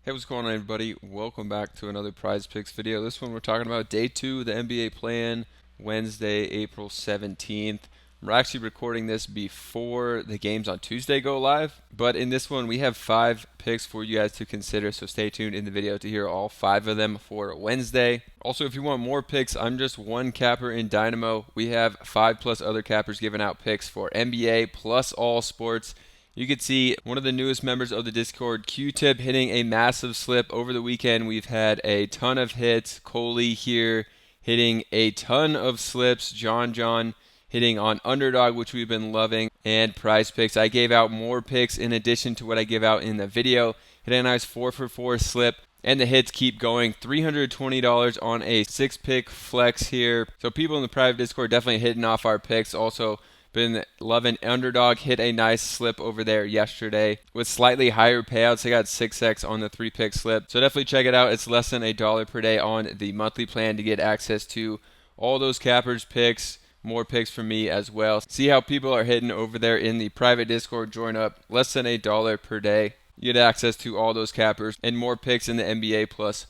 Hey, what's going on, everybody? Welcome back to another Prize Picks video. This one we're talking about day 2 of the NBA play-in, Wednesday, April 17th. We're actually recording this before the games on Tuesday go live, but in this one we have 5 picks for you guys to consider, so stay tuned in the video to hear all 5 of them for Wednesday. Also, if you want more picks, I'm just one capper in Dynamo. We have 5 plus other cappers giving out picks for NBA plus all sports. You could see one of the newest members of the Discord, Q-Tip, hitting a massive slip over the weekend. We've had a ton of hits. Coley here hitting a ton of slips. John hitting on Underdog, which we've been loving, and Prizepicks. I gave out more picks in addition to what I give out in the video. Hit a nice 4-for-4 slip. And the hits keep going. $320 on a 6-pick flex here. So people in the private Discord definitely hitting off our picks. Also, been loving Underdog. Hit a nice slip over there yesterday with slightly higher payouts. They got 6x on the 3-pick slip. So definitely check it out. It's less than $1 per day on the monthly plan to get access to all those cappers picks. More picks from me as well. See how people are hitting over there in the private Discord. Join up. Less than $1 per day. You get access to all those cappers and more picks in the NBA plus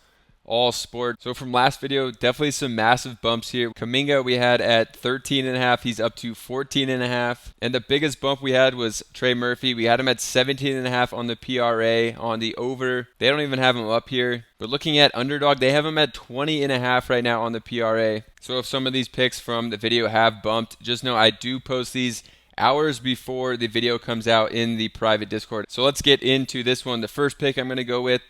all sport. So from last video, definitely some massive bumps here. Kuminga we had at 13.5. He's up to 14.5. And the biggest bump we had was Trey Murphy. We had him at 17.5 on the PRA on the over. They don't even have him up here. But looking at Underdog, they have him at 20.5 right now on the PRA. So if some of these picks from the video have bumped, just know I do post these hours before the video comes out in the private Discord. So let's get into this one. The first pick I'm going to go with,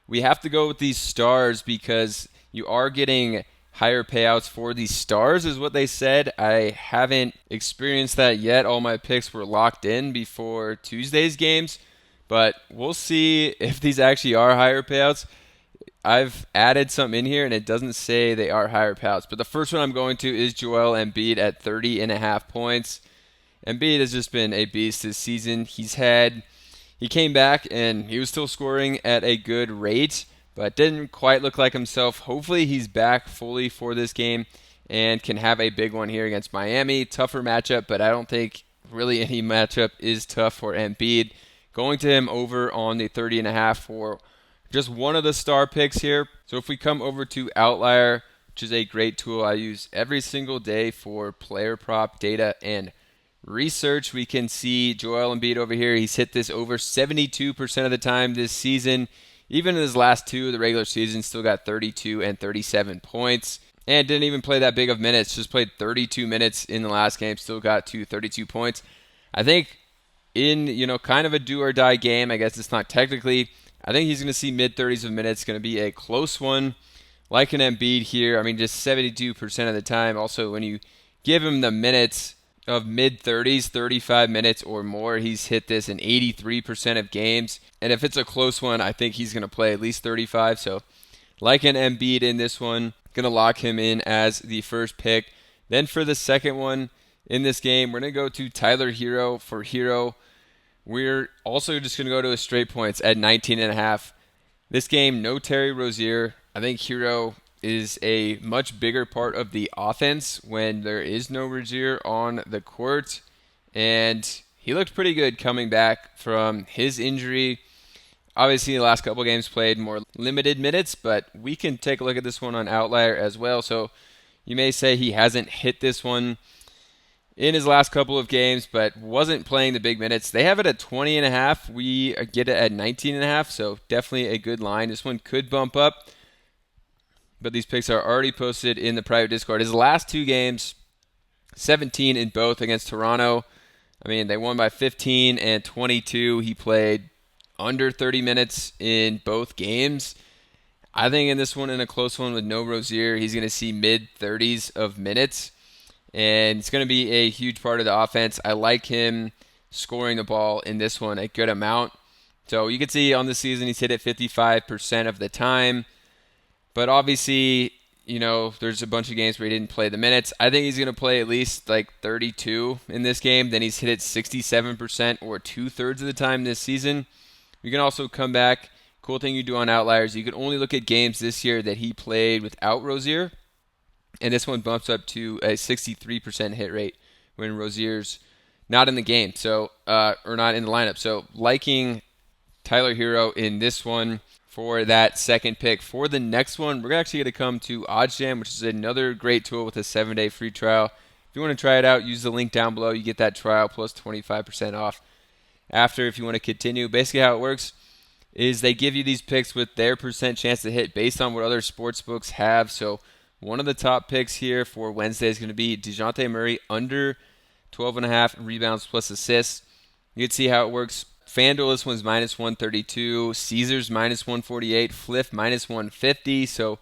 we have to go with these stars because you are getting higher payouts for these stars is what they said. I haven't experienced that yet. All my picks were locked in before Tuesday's games, but we'll see if these actually are higher payouts. I've added some in here and it doesn't say they are higher payouts, but the first one I'm going to is Joel Embiid at 30.5 points. Embiid has just been a beast this season. He came back and he was still scoring at a good rate, but didn't quite look like himself. Hopefully he's back fully for this game and can have a big one here against Miami. Tougher matchup, but I don't think really any matchup is tough for Embiid. Going to him over on the 30.5 for just one of the star picks here. So if we come over to Outlier, which is a great tool I use every single day for player prop data and research, we can see Joel Embiid over here. He's hit this over 72% of the time this season. Even in his last 2 of the regular season, still got 32 and 37 points. And didn't even play that big of minutes. Just played 32 minutes in the last game. Still got 32 points. I think in, kind of a do or die game, I guess it's not technically, I think he's going to see mid-30s of minutes. Going to be a close one. Like an Embiid here. I mean, just 72% of the time. Also, when you give him the minutes of mid-30s, 35 minutes or more, he's hit this in 83% of games. And if it's a close one, I think he's going to play at least 35. So like an Embiid in this one, going to lock him in as the first pick. Then for the second one in this game, we're going to go to Tyler Herro. For Herro, we're also just going to go to his straight points at 19.5. This game, no Terry Rozier. I think Herro is a much bigger part of the offense when there is no Rozier on the court. And he looked pretty good coming back from his injury. Obviously, the last couple games played more limited minutes, but we can take a look at this one on Outlier as well. So you may say he hasn't hit this one in his last couple of games, but wasn't playing the big minutes. They have it at 20.5. We get it at 19.5, so definitely a good line. This one could bump up, but these picks are already posted in the private Discord. His last 2 games, 17 in both against Toronto. I mean, they won by 15 and 22. He played under 30 minutes in both games. I think in this one, in a close one with no Rozier, he's going to see mid-30s of minutes. And it's going to be a huge part of the offense. I like him scoring the ball in this one a good amount. So you can see on the season, he's hit it 55% of the time. But obviously, there's a bunch of games where he didn't play the minutes. I think he's going to play at least like 32 in this game. Then he's hit it 67% or 2/3 of the time this season. You can also come back. Cool thing you do on Outliers, you can only look at games this year that he played without Rozier. And this one bumps up to a 63% hit rate when Rozier's not in the game, or not in the lineup. So liking Tyler Herro in this one. for that second pick. For the next one, we're actually going to come to OddsJam, which is another great tool with a 7-day free trial. If you want to try it out, use the link down below. You get that trial plus 25% off after if you want to continue. Basically how it works is they give you these picks with their percent chance to hit based on what other sports books have. So one of the top picks here for Wednesday is going to be Deonte Murray under 12.5 rebounds plus assists. You can see how it works. FanDuel, this one's minus 132. Caesars minus 148. Fliff minus 150. So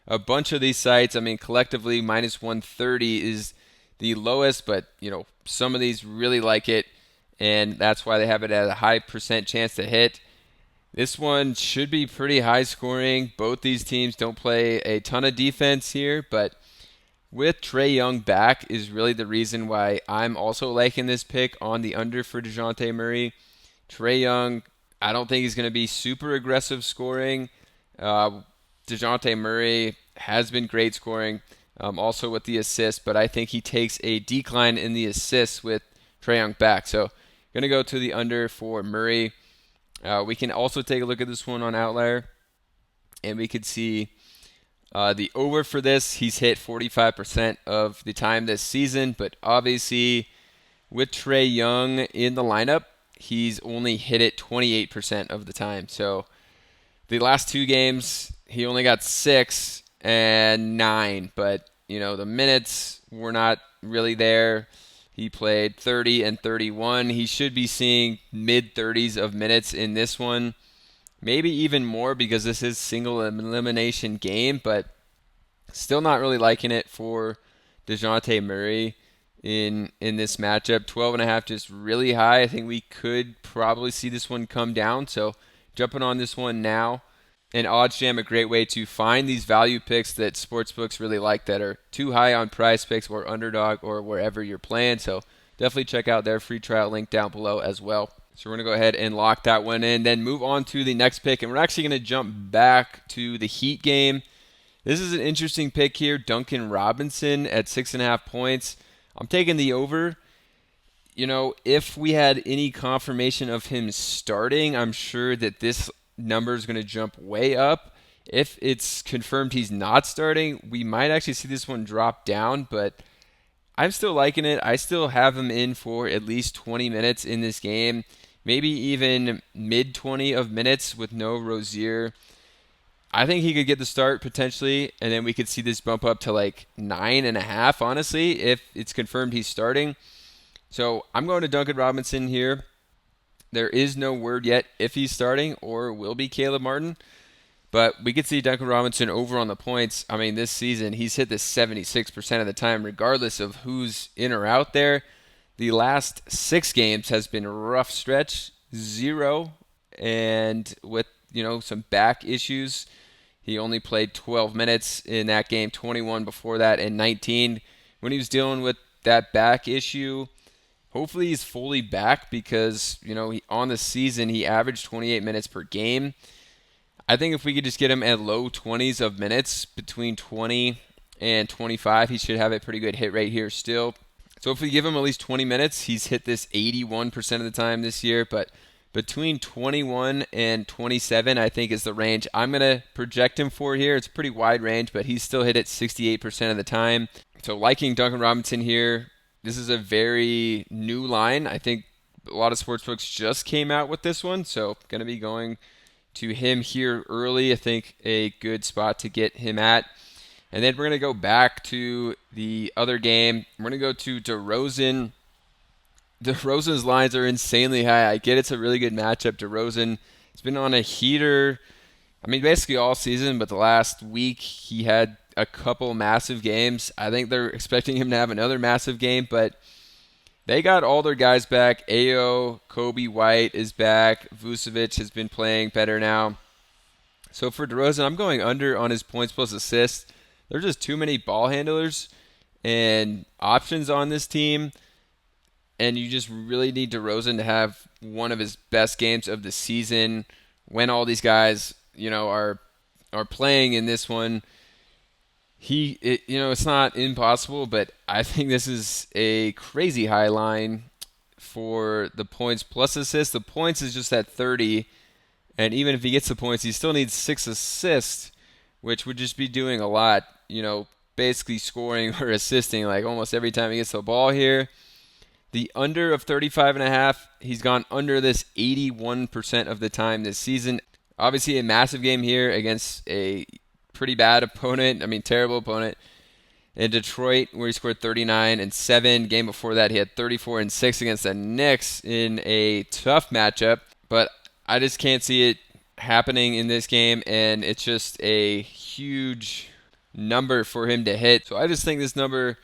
a bunch of these sites, I mean, collectively minus 130 is the lowest, but some of these really like it, and that's why they have it at a high percent chance to hit. This one should be pretty high scoring. Both these teams don't play a ton of defense here, but with Trae Young back is really the reason why I'm also liking this pick on the under for Deonte Murray. Trae Young, I don't think he's going to be super aggressive scoring. Deonte Murray has been great scoring, also with the assists, but I think he takes a decline in the assists with Trae Young back. So going to go to the under for Murray. We can also take a look at this one on Outlier, and we could see the over for this. He's hit 45% of the time this season, but obviously with Trae Young in the lineup, he's only hit it 28% of the time. So the last two games, he only got 6 and 9, but the minutes were not really there. He played 30 and 31. He should be seeing mid-30s of minutes in this one. Maybe even more because this is single elimination game, but still not really liking it for Deonte Murray in this matchup. 12.5 just really high. I think we could probably see this one come down. So jumping on this one now. And OddsJam, a great way to find these value picks that sportsbooks really like that are too high on Prizepicks or Underdog or wherever you're playing. So definitely check out their free trial link down below as well. So we're going to go ahead and lock that one in, then move on to the next pick. And we're actually going to jump back to the Heat game. This is an interesting pick here. Duncan Robinson at 6.5 points. I'm taking the over. If we had any confirmation of him starting, I'm sure that this number is going to jump way up. If it's confirmed he's not starting, we might actually see this one drop down, but I'm still liking it. I still have him in for at least 20 minutes in this game, maybe even mid-20 of minutes with no Rozier. I think he could get the start potentially, and then we could see this bump up to like 9.5, honestly, if it's confirmed he's starting. So I'm going to Duncan Robinson here. There is no word yet if he's starting or will be Caleb Martin, but we could see Duncan Robinson over on the points. I mean, this season he's hit this 76% of the time, regardless of who's in or out there. The last 6 games has been a rough stretch, 0, and with some back issues. He only played 12 minutes in that game, 21 before that, and 19 when he was dealing with that back issue. Hopefully he's fully back because, on the season he averaged 28 minutes per game. I think if we could just get him at low 20s of minutes, between 20 and 25, he should have a pretty good hit rate here still. So if we give him at least 20 minutes, he's hit this 81% of the time this year, but between 21 and 27, I think, is the range I'm going to project him for here. It's a pretty wide range, but he's still hit it 68% of the time. So liking Duncan Robinson here. This is a very new line. I think a lot of sportsbooks just came out with this one, so going to be going to him here early. I think a good spot to get him at. And then we're going to go back to the other game. We're going to go to DeRozan. DeRozan's lines are insanely high. I get it's a really good matchup. DeRozan has been on a heater, basically all season, but the last week he had a couple massive games. I think they're expecting him to have another massive game, but they got all their guys back. Ayo, Kobe White is back. Vucevic has been playing better now. So for DeRozan, I'm going under on his points plus assists. There's just too many ball handlers and options on this team. And you just really need DeRozan to have one of his best games of the season when all these guys, are playing in this one. It's not impossible, but I think this is a crazy high line for the points plus assists. The points is just at 30, And even if he gets the points, he still needs 6 assists, which would just be doing a lot, basically scoring or assisting like almost every time he gets the ball here. The under of 35.5, he's gone under this 81% of the time this season. Obviously a massive game here against a pretty bad opponent, terrible opponent. In Detroit, where he scored 39 and 7. Game before that, he had 34 and 6 against the Knicks in a tough matchup. But I just can't see it happening in this game, and it's just a huge number for him to hit. So I just think this number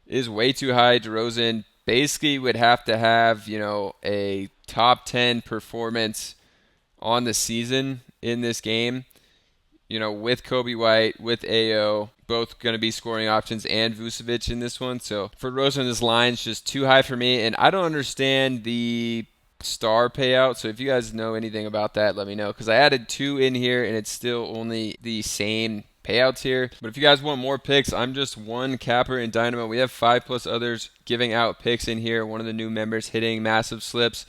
is way too high. DeRozan basically would have to have, a top 10 performance on the season in this game. With Kobe White, with AO, both going to be scoring options, and Vucevic in this one. So for DeRozan, this line's just too high for me, and I don't understand the star payout. So if you guys know anything about that, let me know, because I added 2 in here, and it's still only the same payouts here. But if you guys want more picks, I'm just one capper in Dynamo. We have 5+ others giving out picks in here. One of the new members hitting massive slips.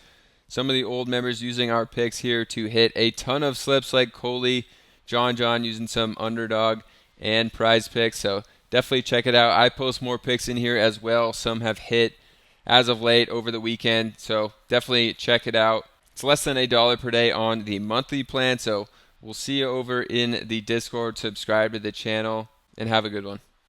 Some of the old members using our picks here to hit a ton of slips, like Coley, John using some underdog and Prizepicks. So definitely check it out. I post more picks in here as well. Some have hit as of late over the weekend. So definitely check it out. It's less than $1 per day on the monthly plan. So we'll see you over in the Discord. Subscribe to the channel and have a good one.